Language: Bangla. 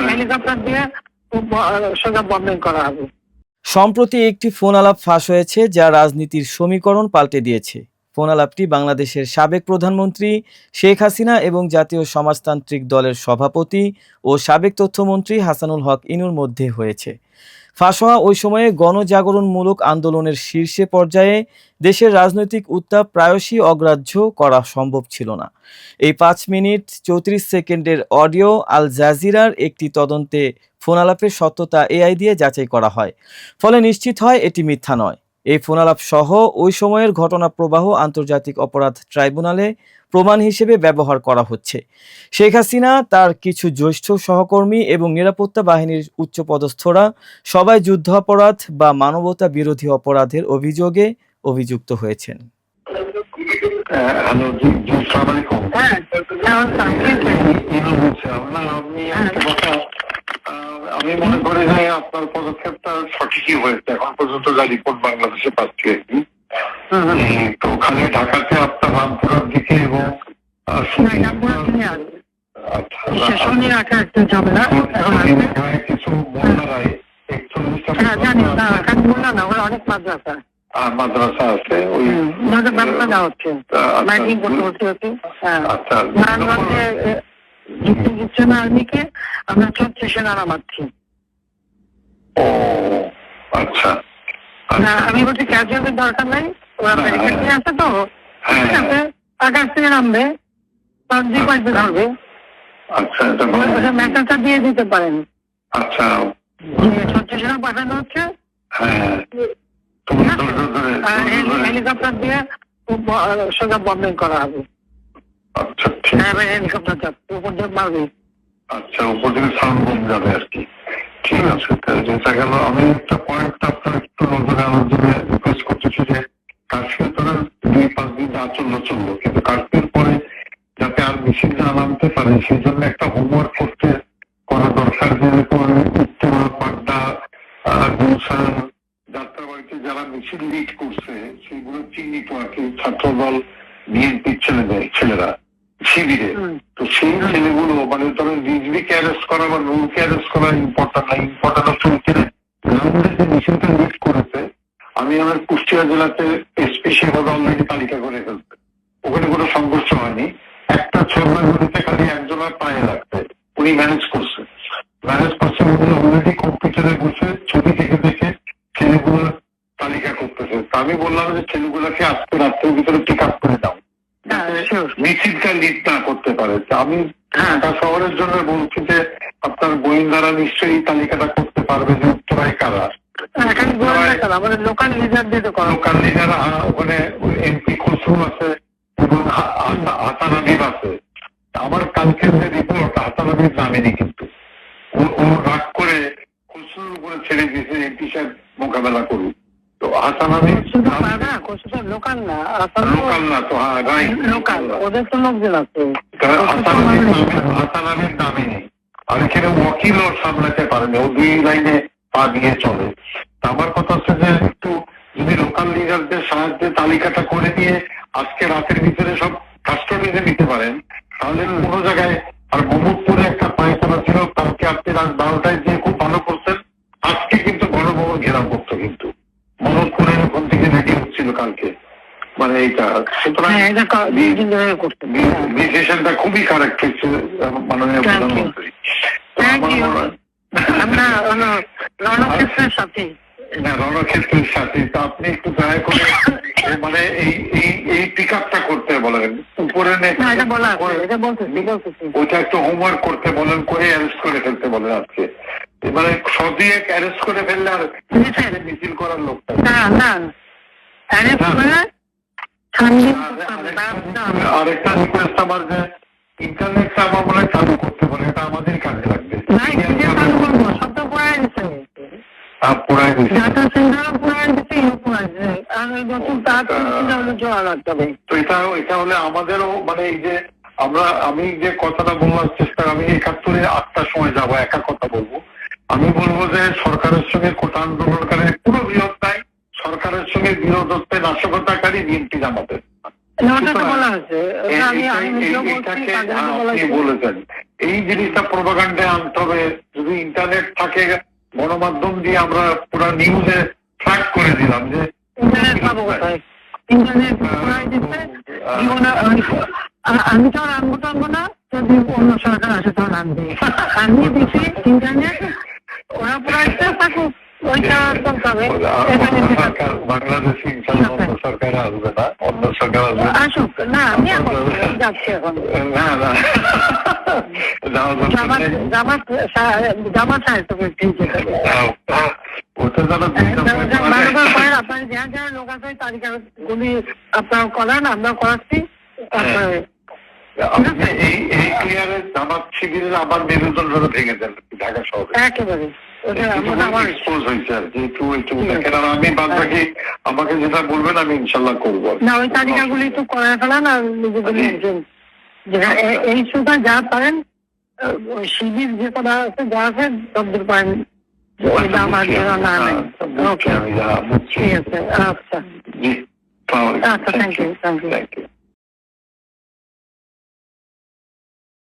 হেলিকপ্টার দিয়ে সোজা বম্বিং করা হবে। সম্প্রতি একটি ফোন আলাপ ফাঁস হয়েছে যা রাজনীতির সমীকরণ পাল্টে দিয়েছে। ফোন আলাপটি বাংলাদেশের সাবেক প্রধানমন্ত্রী শেখ হাসিনা এবং জাতীয় সমাজতান্ত্রিক দলের সভাপতি ও সাবেক তথ্যমন্ত্রী হাসানুল হক ইনুর মধ্যে হয়েছে। ফাঁস হওয়া ওই সময়ে গণজাগরণমূলক আন্দোলনের শীর্ষে পর্যায়ে দেশের রাজনৈতিক উত্তাপ প্রায়শই অগ্রাহ্য করা সম্ভব ছিল না। এই 5 মিনিট 34 সেকেন্ডের অডিও আল জাজিরার একটি তদন্তে ফোন আলাপের সত্যতা এআই দিয়ে যাচাই করা হয়। ফলে নিশ্চিত হয় এটি মিথ্যা নয়। এই ফোন আলাপ সহ ওই সময়ের ঘটনা প্রবাহ আন্তর্জাতিক অপরাধ ট্রাইব্যুনালে প্রমাণ হিসেবে ব্যবহার করা হচ্ছে। শেখ হাসিনা, তার কিছু জ্যেষ্ঠ সহকর্মী এবং নিরাপত্তা বাহিনীর উচ্চপদস্থরা সবাই যুদ্ধাপরাধ বা মানবতা বিরোধী অপরাধের অভিযোগে অভিযুক্ত হয়েছেন। আমি মনে করি যে আপনার পদক্ষেপটা সঠিকই হয়েছে। এখন পর্যন্ত যা রিপোর্ট বাংলাদেশে পাচ্ছি আর কি, তো ওখানে ঢাকাতে আপনার রামপুরার দিকে এবং কিছু বন্যারায় মাদ্রাসা আছে, ওই আর্মিকে আমরা 34 সেনা নামাচ্ছি। ও আচ্ছা, আমি বলছি ক্যাজুয়ালের দরকার নাই, ওরা ব্যারিকেড নিয়ে আসে তো আকাশ থেকে নামবে, পাইপে ধরবে। আচ্ছা, মেসেজটা দিয়ে দিতে পারেন। আচ্ছা, 36 সেনা পাঠানো হচ্ছে, হেলিকপ্টার দিয়ে সোজা বম্বিং করা হবে। আচ্ছা, ঠিক আছে। হেলিকপ্টার উপর দিয়ে মারবে। আচ্ছা, উপর থেকে সাউন্ড বোম যাবে আর কি। ঠিক আছে, যেটা গেল। আমি একটা পয়েন্ট আপনার একটু নজরে আনার জন্য রিকোয়েস্ট করতেছি যে কাশ্মীর তো 2-5 দিন যা চললো, কিন্তু কাশ্মীর পরে যাতে আর মিছিল না নামতে পারে সেই জন্য একটা হোমওয়ার্ক করা দরকার। যে উত্তরা, পাড্ডা, গুলশান, যাত্রাবাড়িতে যারা মিছিল লিড করছে সেগুলো চিহ্নিত আর কি, ছাত্রদল, বিএনপির ছেলেরা শিবিরে। তো সেই ছেলেগুলো মানে ধরেন রিজভিকে অ্যারেস্ট করা বা নুরকে অ্যারেস্ট করা ইম্পর্টেন্ট না, ইম্পর্টেন্ট হচ্ছে যে মিছিলটা লিড করেছে। আমি আমার কুষ্টিয়া জেলাতে এসপি সেভাবে অলরেডি তালিকা করে ফেলছে, ওখানে কোনো সংঘর্ষ হয়নি। একটা ছড়াগুলিতে খালি একজনের পায়ে লাগছে, উনি ম্যানেজ করছে অলরেডি কম্পিউটারে বসে ছবি দেখে ছেলেগুলোর তালিকা করতেছে। আমি বললাম যে ছেলেগুলোকে আজকে রাত্রের ভিতরে পিক আপ করে দাও, মিছিলটা লিড না করতে পারে। আমি ঢাকা শহরের জন্য বলছি যে আপনার গোয়েন্দারা নিশ্চয়ই তালিকাটা করতে পারবে যে উত্তরায় কারা। লোকাল লিডার ওখানে এমপি খসরু আছে এবং হাসান হাবিব আছে। আমার কালকের যে রিপোর্ট, হাসান হাবিব নামেনি, কিন্তু ও রাগ করে খসরুর উপরে ছেড়ে দিয়েছে এমপি সাহেব মোকাবেলা করুক। তো হাসান হাবিব লোকাল না তো, হ্যাঁ রাইট, লোকাল, ওদের তো লোকজন আছে। হাসান হাবিব নামেনি, আর এখানে ওয়াকিল ওর সামলাতে পারেনি, ও 2 লাইনে পা দিয়ে চলে। আমার কথা হচ্ছে যে একটু যদি লোকাল লিডারদের সাহায্যে তালিকাটা করে দিয়ে আজকে রাতের ভিতরে সব কাস্টডিতে নিতে পারেন, তাহলে কোনো জায়গায়। আর মোহাম্মদপুরে একটা পায়খানা ছিল, কালকে আপনি রাত 12টায় দিয়ে খুব ভালো করছেন, আজকে কিন্তু গণভবন ঘেরাও করতো, কিন্তু মোহাম্মদপুরের ওখান থেকে রেডি হচ্ছিল কালকে, মানে এইটা। সুতরাং ডিসিশনটা খুবই কারেক্ট হচ্ছে মাননীয় প্রধানমন্ত্রী। রণক্ষেত্রের সাথে তো আপনি একটু দয়া করে মানে এই পিক আপটা করতে বলেন, উপরে ওইটা একটু হোমওয়ার্ক করতে বলেন, করে অ্যারেস্ট করে ফেলতে বলেন আজকে। মানে সবই অ্যারেস্ট করে ফেললে আর মিছিল করার লোকটা আরেকটা রিকোয়েস্ট আমার, যে ইন্টারনেটটা আমার মনে হয় চালু করতে বলে, এটা আমাদের কাজে লাগবে। তো এটা হলে আমাদেরও মানে এই যে আমি যে কথাটা বলবার চেষ্টা, আমি 71-এ 8টার সময় যাবো, একা কথা বলবো। আমি বলবো যে সরকারের সঙ্গে কোটা আন্দোলনকারী পুরো বিরোধ নাই, সরকারের সঙ্গে বিরোধ হচ্ছে নাশকতাকারী বিএনপি জামাতের। বলেছেন এই জিনিসটা প্রোপাগান্ডায় আনতে হবে। যদি ইন্টারনেট থাকে, গণমাধ্যম দিয়ে আমরা পুরো নিউজে ট্র্যাক করে দিলাম যে ইন্টারনেট পাবো কোথায়, ইন্টারনেট করাই দিচ্ছে জীবনে। আমি তো আর আনবো না, যদি অন্য সরকার আসে তখন আনবে। আমি দিচ্ছি ইন্টারনেট, ওরা পড়াইতে থাকুক, ওইটা চলতে হবে। বাংলাদেশে ইনশাল্লাহ অন্য সরকার আসবে না, অন্য সরকার আসবে আসুক না, আমি এখন যাচ্ছি এখন না না জামাত সাহিত্য ওটা যারা আপনার যারা লোক আছে তালিকা গুলি আপনারা করান, আমরা করাচ্ছি। তারপরে এই ক্লিয়ারে জামাত শিবিরের আবার নির্বাচন ভেঙে দেন ঢাকা শহরে একেবারে এক্সপোজ হয়েছে আর কি। একটু দেখেন, আর আমি বাদ বাকি আমাকে যেটা বলবেন আমি ইনশাল্লাহ করবো না। ওই তালিকাগুলি একটু করে ফেলান আর নিজেগুলি একজন এই সুতা যা পারেন, ওই শিবির যে করা আছে যা আছে তদ্দূর পারেন। আমার না ওকে, ঠিক আছে, আচ্ছা জি, আচ্ছা, থ্যাংক ইউ।